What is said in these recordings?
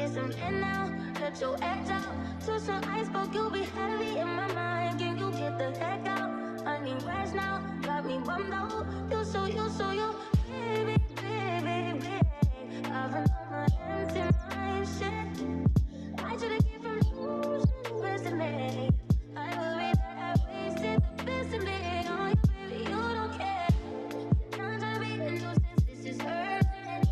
get some in now. Let your edge out. To some iceberg, you'll be heavy in my mind. Can you get the heck out? I need rest now. Got me bummed out. You so you. Baby, baby, baby. I've been on my empty mind shit. I should've came from losing the best of me. I worry that I wasted the best of me. Oh, you baby, you don't care. Not trying to be a nuisance, this is urgent.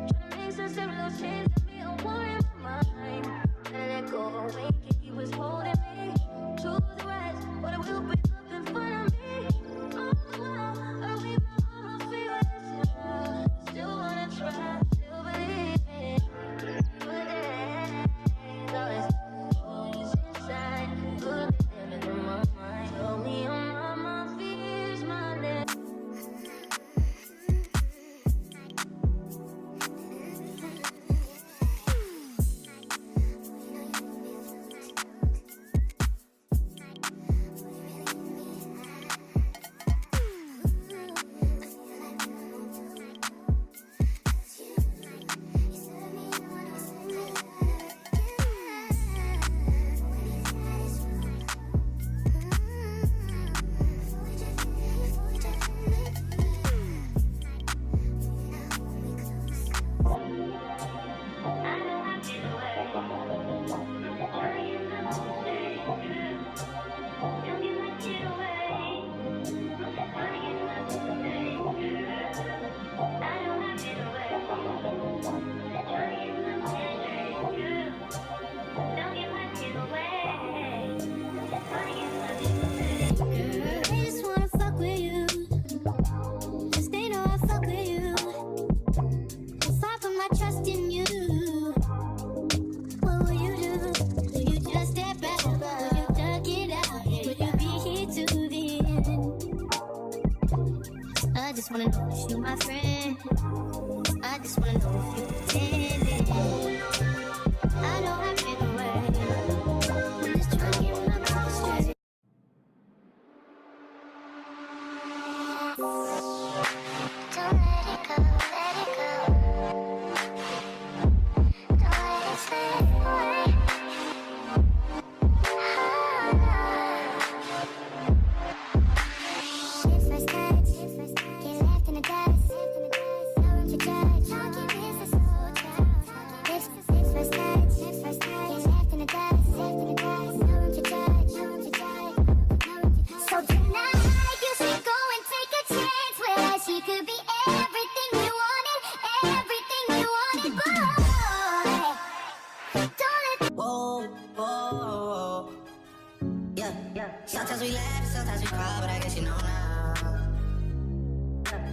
Trying to make some simple change to me, a war in my mind. Gotta let go of weight, he was holding me. Choose the rest, but it will break up in front of me. All the while, I leave my arms fearless. Still wanna try, still believe it. Good days, always inside. Good living in my mind. Hold me on my fears, my lips. I just wanna know if you my friend. I just wanna know if you pretending. I know I've been away. I'm just trying to get my mind straight. Don't let it go, let it go. Don't let it slip away. First touch, get left in the dust. No room to judge. This is so child. This first touch, get left in the dust. No room to judge. So tonight you should go and take a chance where she could be everything you wanted, boy. Don't let. Whoa, whoa, yeah. Sometimes we laugh and sometimes we cry, but I guess you know now,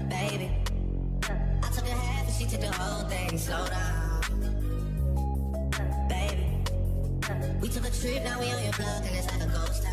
baby. I took a half and she took the whole thing. Slow down, baby. We took a trip, now we on your block and it's like a ghost town.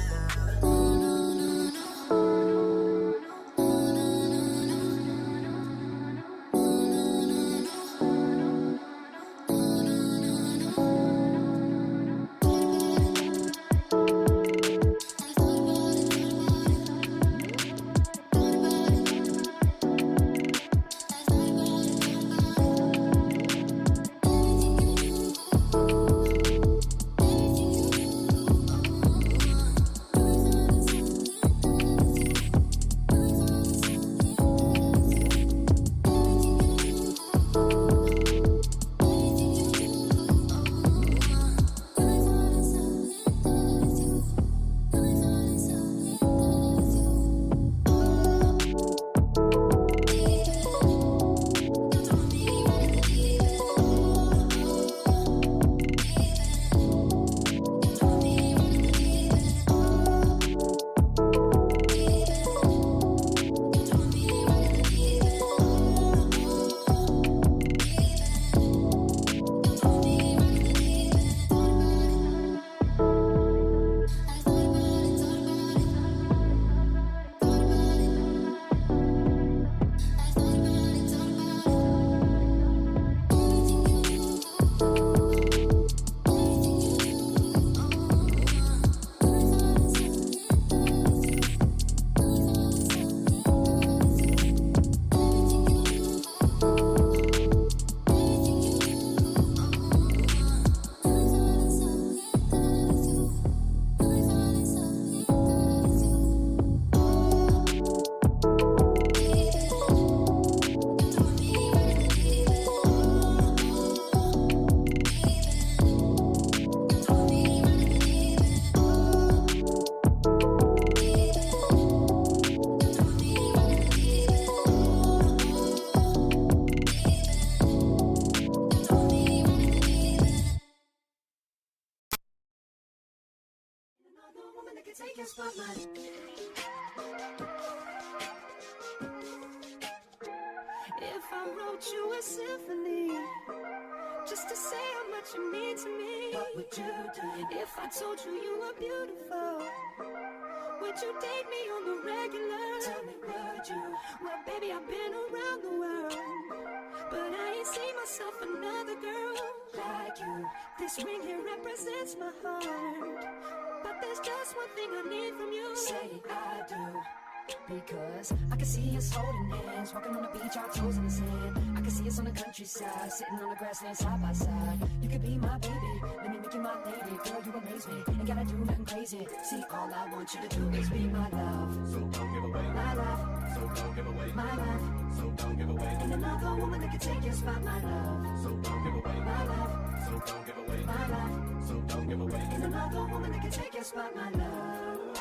take your spotlight. If I wrote you a symphony, just to say how much you mean to me, what would you do? If I told you you were beautiful, would you date me on the regular? Tell me, would you? Well, baby, I've been around the world, but I ain't seen myself another girl like you. This ring here represents my heart, but there's just one thing I need from you. Say I do. Because I can see us holding hands, walking on the beach, our toes in the sand. I can see us on the countryside, sitting on the grassland side by side. You could be my baby, let me make you my lady. Girl, you amaze me, ain't gotta do nothing crazy. See, all I want you to do is be my love. So don't give away my love. So don't give away my love. So don't give away. Ain't another woman that can take your spot, my love. So don't give away my love. So don't give away my love. So don't give away. Ain't another woman that can take your spot, my love.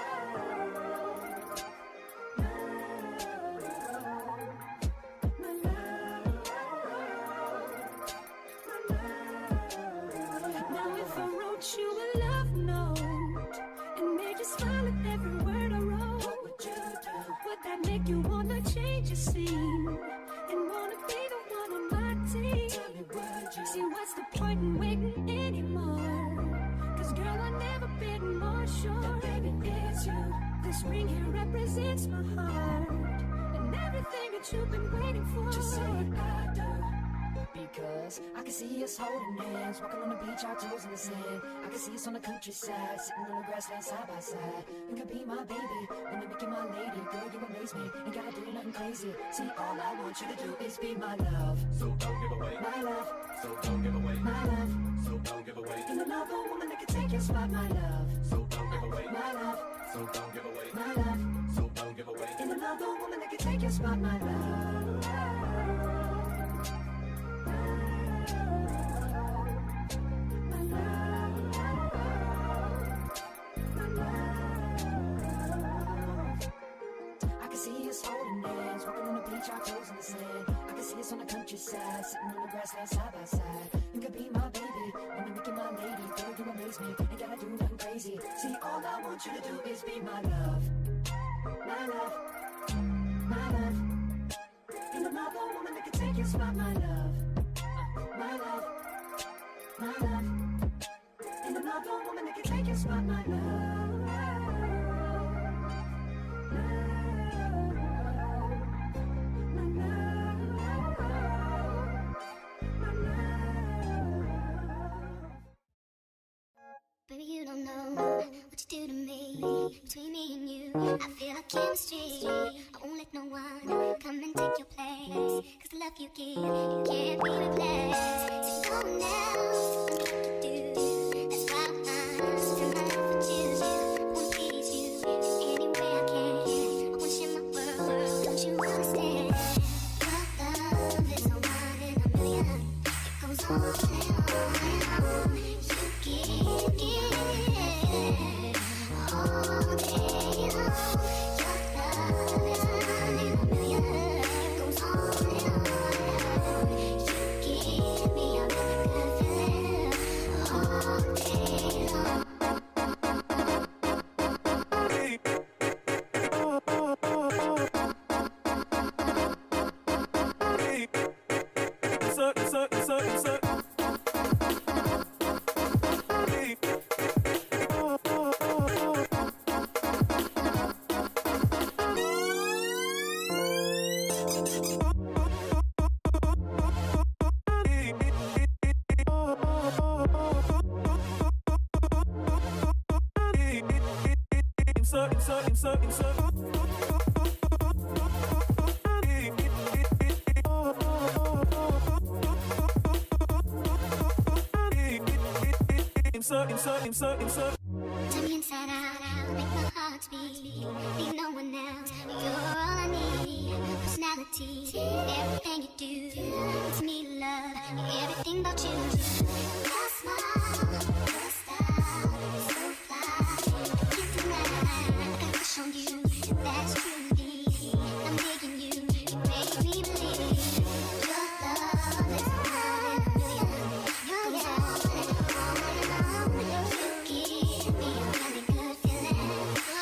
You a love note and made you smile at every word I wrote. What would you do? Would that make you wanna change your scene and wanna be the one on my team? Tell me, would you? See, what's the point in waiting anymore? Cause girl, I've never been more sure that baby it's you. This ring here represents my heart and everything that you've been waiting for. Just say I do. Because I can see us holding hands, walking on the beach, our toes in the sand. I can see us on the countryside, sitting on the grassland side by side. You could be my baby, when you make you my lady. Girl, you amaze me, ain't gotta do nothing crazy. See, all I want you to do is be my love. So don't give away my love. So don't give away my love. So don't give away. Ain't another woman that can take your spot, my love. So don't give away my love. So don't give away my love. So don't give away. Ain't another woman that can take your spot, my love. Our toes in the sand. I can see us on the countryside, sitting on the grassland side by side. You could be my baby, when you make you my lady. Girl, you amaze me, ain't gotta do nothing crazy. See, all I want you to do is be my love. My love, my love. Ain't another woman that can take your spot, my love. My love, my love. Ain't another woman that can take your spot, my love. Baby, you don't know what you do to me. Between me and you, I feel like chemistry. I won't let no one come and take your place. Cause the love you give, you can't be replaced. So go now, what you do. That's why I'm still my life with you. I wanna please you any way I can. I wanna share my world, don't you understand? Your love is a one in a million. It goes on and on and on. You give all day long. Your love is one in a million. It goes on and on and on. You give me a really good feeling all day long. Turn me inside out, make my heart beat. Need no one else, you're all I need. Personality, everything you do. It's me, love, everything about you. Your smile, your style, so fly. Can't deny, I got to show you that's truly. I'm digging you, you make me believe. Your love is one in a million. Goes on and on and on. You give me a really good feeling.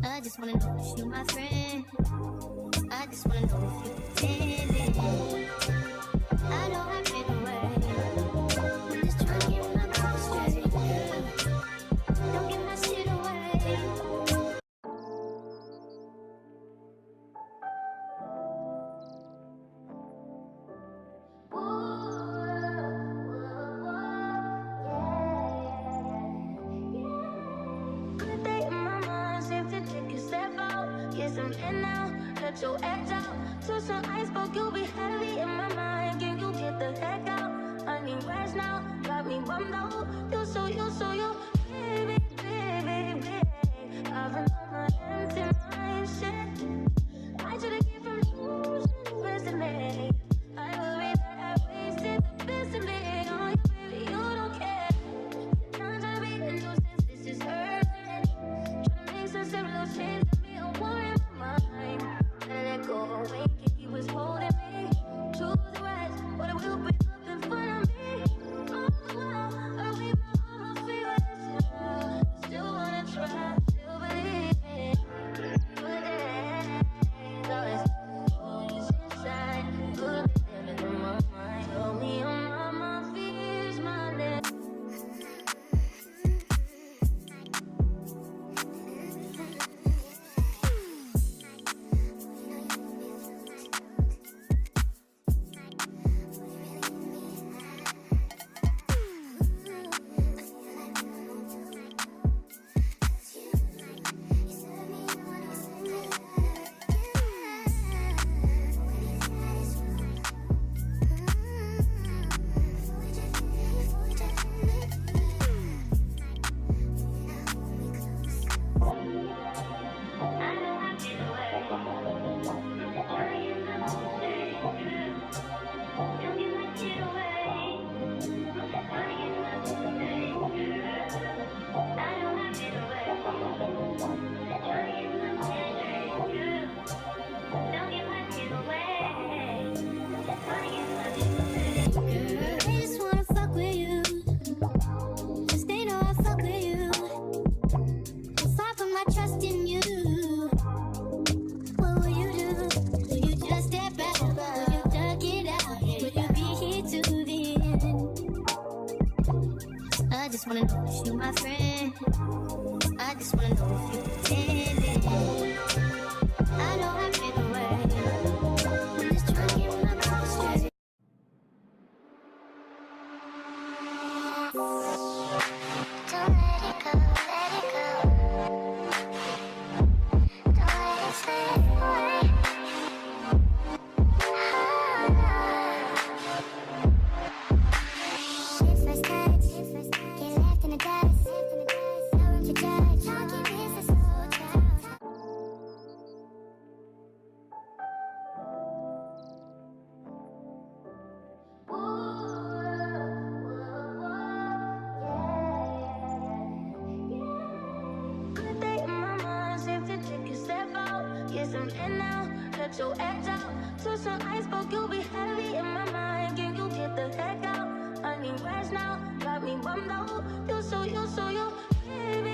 I just wanna know if you my friend. I just wanna know if you pretending. I know I've been away. I'm just trying to get my mind straight. Don't give my shit away. Good day in my mind, safe to take a step out. Get some air now, let your edge out. To some iceberg, you'll be heavy in my mind. Can you get the heck out? I need rest now, got me bummed out. You so you, baby, baby, baby. I've been on my empty mind, shit. I should've came from losing the best in me. I worry that I wasted the best in me. Oh, you, baby, you don't care. Not trying to be a nuisance, this is urgent. Trying to make some simple change, let me a war in my mind. Gotta let go of weight, he was holding me. Choose the rest, but it will bring up in front of me. All the while, I leave my almost feelings. Still wanna try, still believe it. Good days, always always inside. Good living in my mind. Hold me on my fears, my lips. I just wanna fuck with you. Just they know I fuck with you. If I put my trust in you, what will you do? Will you just step back? Will you duck it out? Will you be here to the end? I just wanna know if you my friend. I just wanna know if you pretending. I know I've been away. I'm just trying to get my mind straight. Don't let it go, let it go. Don't let it slip away. First touch, get left in the dust. No room to judge. I'll keep this a slow child. Good day in my mind, safe to take a step out. Get some air now, let your edge out. To some iceberg, you'll be heavy in my mind. Can you get the heck out? I need rest now, got me bummed out. You so you, baby,